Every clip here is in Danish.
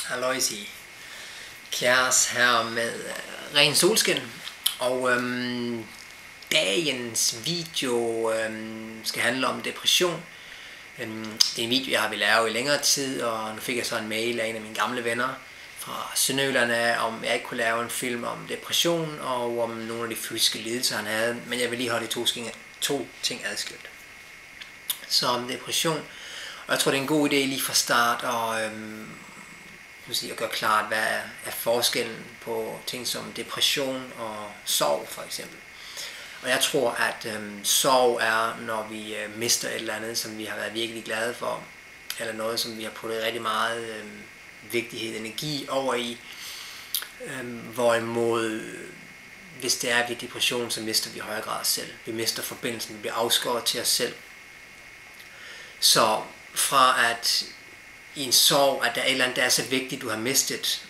Aloysi Kjærs her med RenSolskin, og dagens video skal handle om depression. Det er en video, jeg har vil lave i længere tid, og nu fik jeg så en mail af en af mine gamle venner fra Sønderjylland om jeg ikke kunne lave en film om depression og om nogle af de fysiske lidelser han havde, men jeg vil lige holde de to ting adskilt. Så om depression, og jeg tror det er en god idé lige fra start at gøre klart, hvad er forskellen på ting som depression og sorg for eksempel. Og jeg tror, at sorg er, når vi mister et eller andet, som vi har været virkelig glade for, eller noget, som vi har puttet rigtig meget vigtighed, energi over i. Hvorimod, hvis det er ved depression, så mister vi i højere grad os selv. Vi mister forbindelsen, vi bliver afskåret til os selv. Så fra at i en sorg, at der er et eller andet, der er så vigtigt, du har mistet,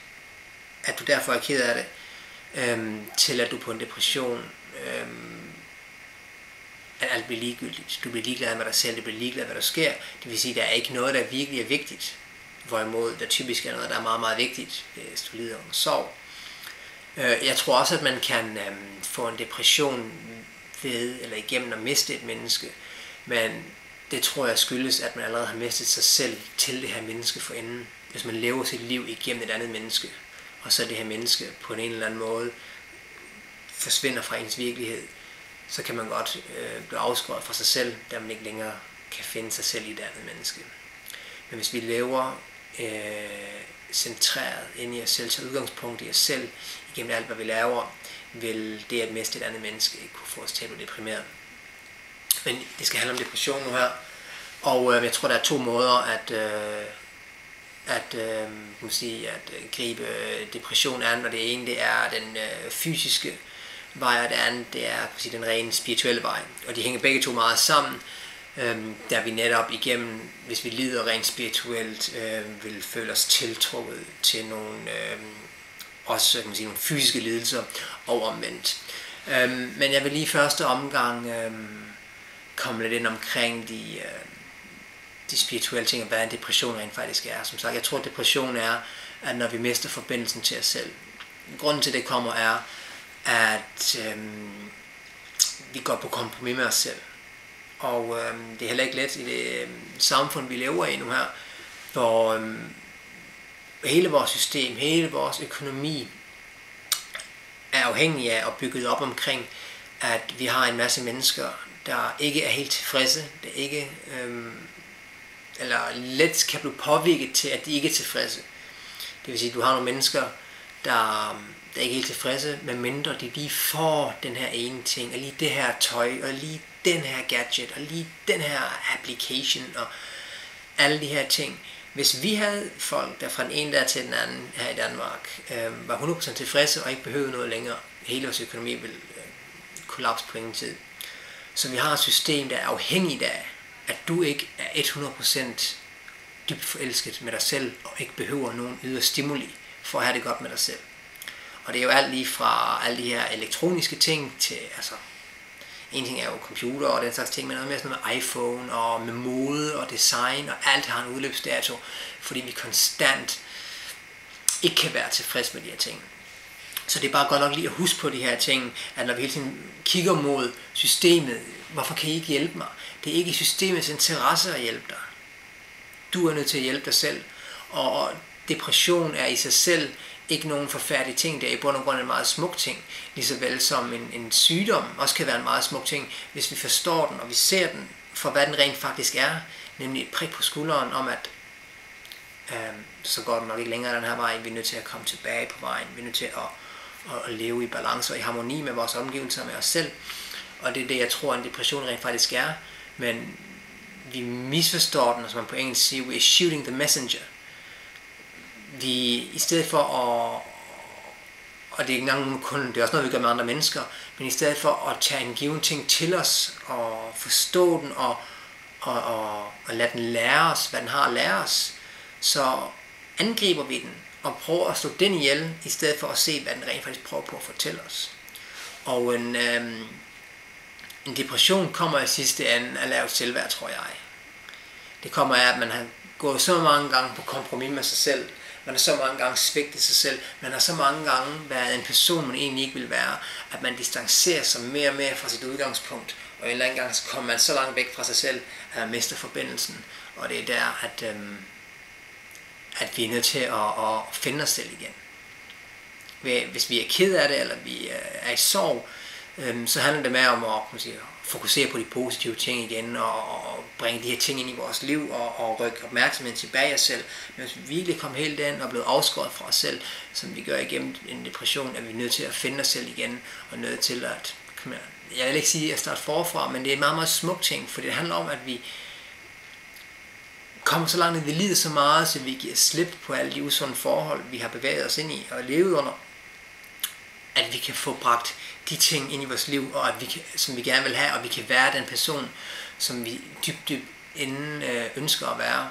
at du derfor er ked af det, til at du på en depression, at alt bliver ligegyldigt. Du bliver ligeglad med dig selv, du bliver ligeglad med, hvad der sker. Det vil sige, at der er ikke noget, der virkelig er vigtigt. Hvorimod der typisk er noget, der er meget, meget vigtigt, hvis du lider under sorg. Jeg tror også, at man kan få en depression ved eller igennem at miste et menneske. Men det tror jeg skyldes, at man allerede har mistet sig selv til det her menneske forinden. Hvis man lever sit liv igennem et andet menneske, og så det her menneske på en eller anden måde forsvinder fra ens virkelighed, så kan man godt blive afskåret fra sig selv, da man ikke længere kan finde sig selv i et andet menneske. Men hvis vi lever centreret inde i os selv, så udgangspunkt i os selv, igennem alt hvad vi laver, vil det at miste et andet menneske ikke kunne få os til at blive deprimeret. Men det skal handle om depression nu her, og jeg tror der er to måder at gribe depression an, og det ene det er den fysiske vej, og det andet det er den rene spirituelle vej, og de hænger begge to meget sammen, der vi netop igennem, hvis vi lider rent spirituelt, vil føle os tiltrukket til nogle også nogle fysiske lidelser og omvendt. Men jeg vil lige i første omgang komme lidt ind omkring de spirituelle ting, og hvad en depression rent faktisk er. Som sagt, jeg tror, at depression er, at når vi mister forbindelsen til os selv. Grunden til det kommer er, at vi går på kompromis med os selv. Og det er heller ikke let i det samfund, vi lever i nu her, hvor hele vores system, hele vores økonomi er afhængig af og bygget op omkring, at vi har en masse mennesker, der ikke er helt tilfredse, der ikke eller let kan blive påvirket til, at de ikke er tilfredse. Det vil sige, at du har nogle mennesker, der ikke er helt tilfredse, medmindre de lige får den her ene ting, og lige det her tøj, og lige den her gadget, og lige den her application, og alle de her ting. Hvis vi havde folk, der fra den ene der til den anden her i Danmark, var 100% tilfredse og ikke behøvede noget længere, hele vores økonomi vil kollapse på ingen tid. Så vi har et system, der er afhængigt af, at du ikke er 100% dybt forelsket med dig selv, og ikke behøver nogen ydre stimuli for at have det godt med dig selv. Og det er jo alt lige fra alle de her elektroniske ting til, en ting er jo computer og den slags ting, men noget mere sådan med iPhone og med mode og design, og alt har en udløbsdato, fordi vi konstant ikke kan være tilfreds med de her ting. Så det er bare godt nok lige at huske på de her ting, at når vi hele tiden kigger mod systemet, hvorfor kan I ikke hjælpe mig? Det er ikke i systemets interesse at hjælpe dig. Du er nødt til at hjælpe dig selv, og depression er i sig selv ikke nogen forfærdelig ting, det er i bund og grund en meget smuk ting, lige så vel som en sygdom også kan være en meget smuk ting, hvis vi forstår den, og vi ser den for hvad den rent faktisk er, nemlig et prik på skulderen om, at så går den nok ikke længere den her vej, vi er nødt til at komme tilbage på vejen, vi er nødt til at leve i balance og i harmoni med vores omgivelser og med os selv, og det er det, jeg tror, en depression rent faktisk er, men vi misforstår den, og som man på engelsk siger, we are shooting the messenger. Vi i stedet for og det er ikke engang kun, det er også noget, vi gør med andre mennesker, men i stedet for at tage en given ting til os, og forstå den, og lade den lære os, hvad den har at lære os, så angriber vi den, og prøver at slå den ihjel, i stedet for at se, hvad den rent faktisk prøver på at fortælle os. Og en depression kommer i sidste ende af lavt selvværd, tror jeg. Det kommer af, at man har gået så mange gange på kompromis med sig selv, Man har så mange gange svigtet sig selv. Man har så mange gange været en person, man egentlig ikke vil være. At man distancerer sig mere og mere fra sit udgangspunkt. Og en eller anden gang så kommer man så langt væk fra sig selv, at man mister forbindelsen. Og det er der, at vi er nødt til at finde os selv igen. Hvis vi er ked af det, eller vi er i sorg, så handler det mere om at fokusere på de positive ting igen, og bringe de her ting ind i vores liv, og rykke opmærksomheden tilbage os selv. Men hvis vi virkelig kommer helt ind og blevet afskåret fra os selv, som vi gør igennem en depression, er vi nødt til at finde os selv igen, og nødt til at, jeg vil ikke sige at starte forfra, men det er en meget, meget smuk ting, for det handler om, at vi kommer så langt, at vi lider så meget, så vi giver slip på alle de usunde forhold, vi har bevæget os ind i og levet under, at vi kan få bragt de ting ind i vores liv, og at vi kan, som vi gerne vil have, og vi kan være den person, som vi dybt inden ønsker at være.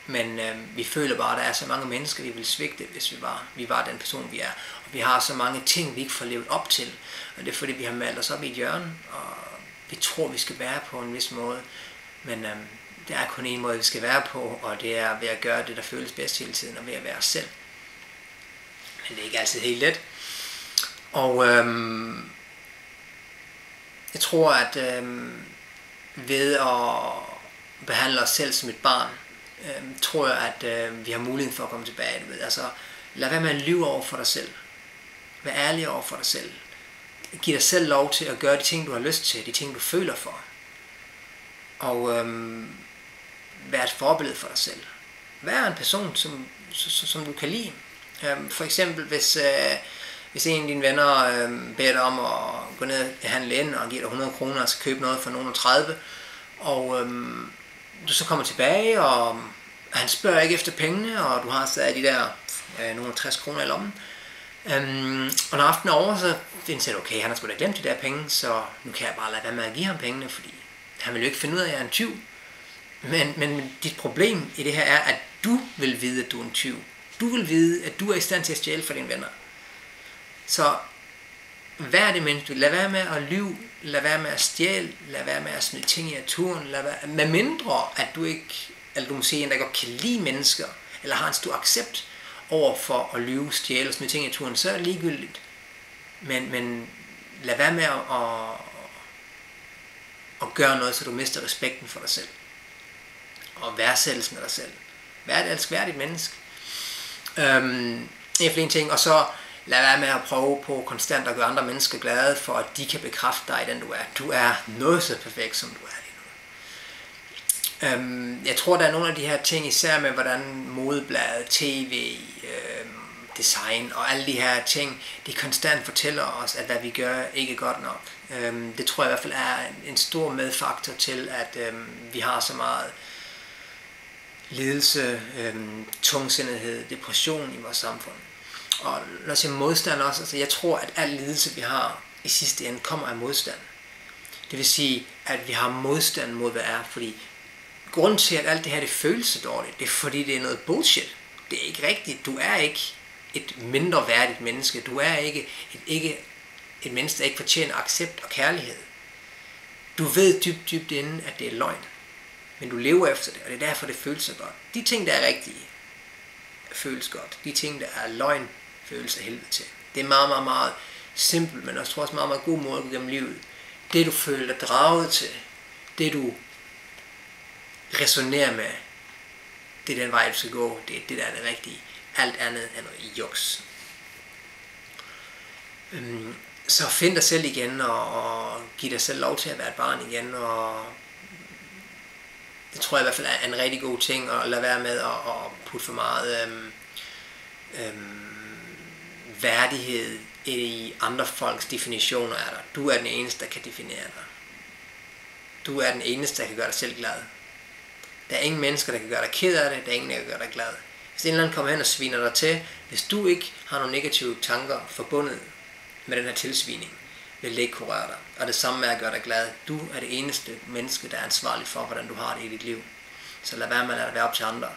Men vi føler bare, at der er så mange mennesker, vi vil svigte, hvis vi var den person, vi er. Og vi har så mange ting, vi ikke får levet op til. Og det er fordi, vi har malet os op i et hjørne, og vi tror, vi skal være på en vis måde. Men det er kun en måde, vi skal være på, og det er ved at gøre det, der føles bedst hele tiden, og ved at være os selv. Men det er ikke altid helt let. Og jeg tror, at ved at behandle os selv som et barn, tror jeg, at vi har muligheden for at komme tilbage. Altså, lad være med at lyve over for dig selv. Vær ærlig over for dig selv. Giv dig selv lov til at gøre de ting, du har lyst til, de ting, du føler for. Og vær et forbillede for dig selv. Vær en person, som du kan lide. For eksempel, hvis en af dine venner beder dig om at gå ned og handle ind og giver dig 100 kroner og skal købe noget for nogen 30, og du så kommer tilbage, og han spørger ikke efter pengene, og du har stadig de der nogle 60 kroner i lommen. Og når aftenen er over, så finder du, okay, han har sgu da glemt de der penge, så nu kan jeg bare lade være med at give ham pengene, fordi han vil jo ikke finde ud af, at jeg er en tyv. Men dit problem i det her er, at du vil vide, at du er en tyv. Du vil vide, at du er i stand til at stjæle for dine venner. Så vær det menneske. Lad være med at lyve, lad være med at stjæle, lad være med at smide ting i naturen, med mindre at du ikke, eller du må sige, at der godt kan lide mennesker, eller har en stor accept over for at lyve, stjæle og smide ting i naturen, så er det ligegyldigt. Men lad være med at gøre noget, så du mister respekten for dig selv. Og værdsættelsen af dig selv. Vær et elskværdigt menneske. En ting, og så lad være med at prøve på konstant at gøre andre mennesker glade, for at de kan bekræfte dig i den du er. Du er noget så perfekt, som du er lige nu. Jeg tror, der er nogle af de her ting, især med hvordan modebladet, tv, design og alle de her ting, de konstant fortæller os, at hvad vi gør ikke er godt nok. Det tror jeg i hvert fald er en stor medfaktor til, at vi har så meget lidelse, tungsindighed, depression i vores samfund. Og når jeg siger modstand også, altså jeg tror, at al lidelse, vi har i sidste ende, kommer af modstand. Det vil sige, at vi har modstand mod, hvad er, fordi grunden til, at alt det her, det føles så dårligt, det er fordi, det er noget bullshit. Det er ikke rigtigt. Du er ikke et mindre værdigt menneske. Du er ikke et menneske, der ikke fortjener accept og kærlighed. Du ved dybt inden, at det er løgn. Men du lever efter det, og det er derfor, det føles så godt. De ting, der er rigtige, føles godt. De ting, der er løgn, føles af helvede til. Det er meget, meget, meget simpelt, men også, tror også meget, meget god måde gennem livet. Det, du føler dig draget til, det, du resonerer med, det er den vej, du skal gå. Det er det, der er det rigtige. Alt andet er noget juks. Så find dig selv igen, og giv dig selv lov til at være et barn igen, og det tror jeg i hvert fald er en rigtig god ting, at lade være med at putte for meget værdighed i andre folks definitioner af dig. Du er den eneste, der kan definere dig. Du er den eneste, der kan gøre dig selv glad. Der er ingen mennesker, der kan gøre dig ked af det. Der er ingen, der kan gøre dig glad. Hvis en eller anden kommer hen og sviner dig til, hvis du ikke har nogle negative tanker forbundet med den her tilsvining, vil det ikke kunne røre dig. Og det samme med at gøre dig glad. Du er det eneste menneske, der er ansvarlig for, hvordan du har det i dit liv. Så lad være med at lade det være op til andre.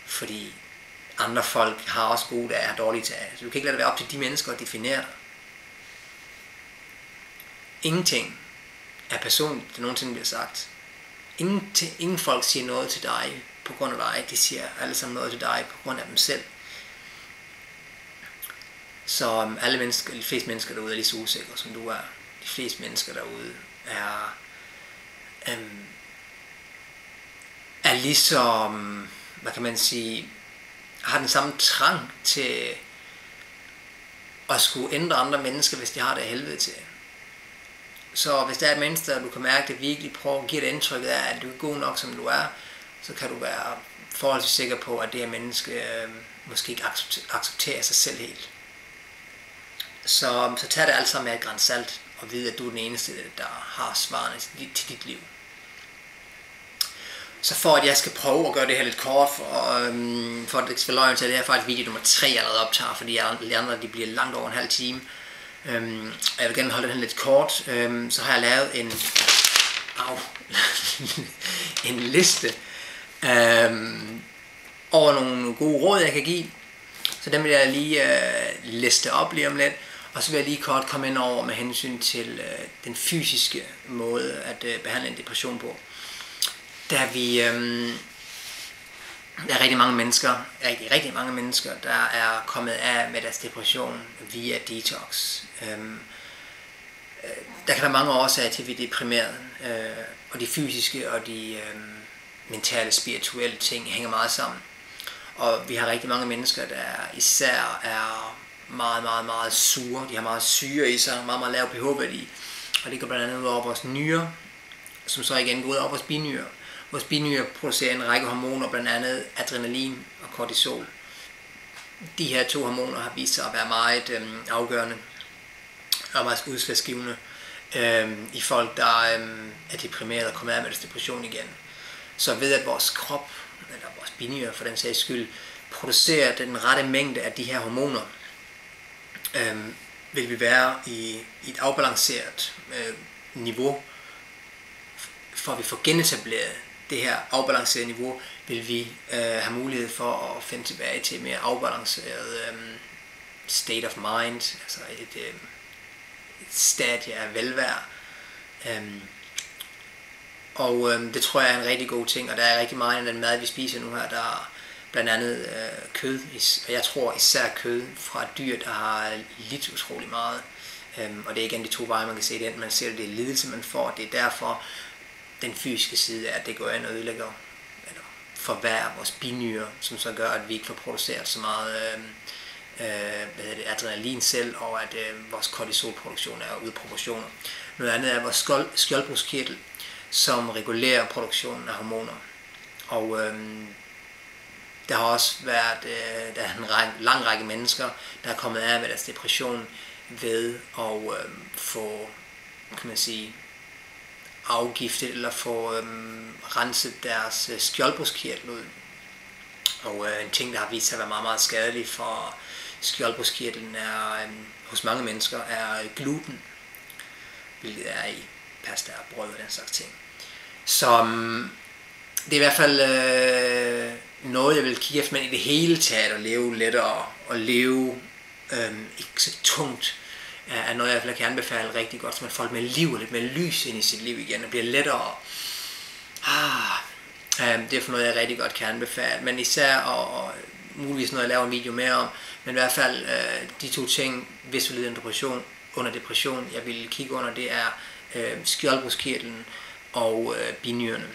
Fordi andre folk har også gode dage og har dårlige dage. Så du kan ikke lade det være op til de mennesker at definere dig. Ingenting er personligt, det nogensinde bliver sagt. Ingen folk siger noget til dig, på grund af dig. De siger alle sammen noget til dig på grund af dem selv. Så de fleste mennesker derude er lige så usikre, som du er. De fleste mennesker derude er ligesom, hvad kan man sige, har den samme trang til at skulle ændre andre mennesker, hvis de har det af helvede til. Så hvis der er et menneske, der du kan mærke, det virkelig prøver at give dig indtrykket af, at du er god nok, som du er, så kan du være forholdsvis sikker på, at det her menneske måske ikke accepterer sig selv helt. Så tag det alt sammen med et gran salt, og vide, at du er den eneste, der har svarene til dit liv. Så for at jeg skal prøve at gøre det her lidt kort, for at det ikke skal være løgn til, det er faktisk video nummer 3, jeg allerede optager, fordi de andre de bliver langt over en halv time. Jeg vil gerne holde den her lidt kort, så har jeg lavet en liste over nogle gode råd, jeg kan give. Så dem vil jeg lige liste op lige om lidt, og så vil jeg lige kort komme ind over med hensyn til den fysiske måde at behandle en depression på. Der er rigtig mange mennesker, der er kommet af med deres depression via detox. Der kan være mange årsager til, at vi er deprimeret, og de fysiske og de mentale, spirituelle ting hænger meget sammen. Og vi har rigtig mange mennesker, der især er meget, meget, meget sure. De har meget syre i sig, meget, meget lav pH-værdi. Og det går blandt andet ud over vores nyrer, som så igen går ud over vores binyrer. Vores binyrer producerer en række hormoner, blandt andet adrenalin og kortisol. De her 2 hormoner har vist sig at være meget afgørende og meget udslagsgivende i folk, der er deprimeret og kommer af med deres depression igen. Så ved at vores krop, eller vores binyrer for den sags skyld, producerer den rette mængde af de her hormoner, vil vi være i et afbalanceret niveau. For at vi får genetableret det her afbalancerede niveau, vil vi have mulighed for at finde tilbage til et mere afbalanceret state of mind, altså et stadie af velvære. Og det tror jeg er en rigtig god ting, og der er rigtig meget af den mad, vi spiser nu her, der er blandt andet kød, og jeg tror især kød fra dyr, der har lidt utrolig meget. Og det er igen de 2 veje, man kan se det. Man ser det er lidelse, man får. Det er derfor den fysiske side af, at det går ind og ødelægger, eller forværrer vores binyrer, som så gør, at vi ikke får produceret så meget adrenalin selv, og at vores kortisolproduktion er ude af proportioner. Noget andet er vores skjoldbruskkirtel, som regulerer produktionen af hormoner. Og der har også været der er en lang række mennesker, der er kommet af med deres depression ved at få, kan man sige, afgiftet eller få renset deres skjoldbruskkirtel ud. Og en ting, der har vist sig at være meget, meget skadelig for skjoldbruskkirtlen hos mange mennesker, er gluten, hvilket er i pasta og brød og den slags ting. Så det er i hvert fald noget, jeg vil kigge efter, men i det hele taget at leve lettere og leve ikke så tungt, er noget, jeg kan anbefale rigtig godt, så man får lidt mere liv og lidt mere lys ind i sit liv igen, og bliver lettere. Det er for noget, jeg rigtig godt kan anbefale, men især, og muligvis noget, jeg laver en video mere om, men i hvert fald de 2 ting, hvis du lider under depression, jeg vil kigge under, det er skjoldbruskkirtlen og binyrerne.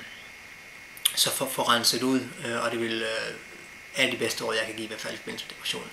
Så få renset ud, og det vil alle de bedste råd, jeg kan give i hvert fald i forbindelse med depression.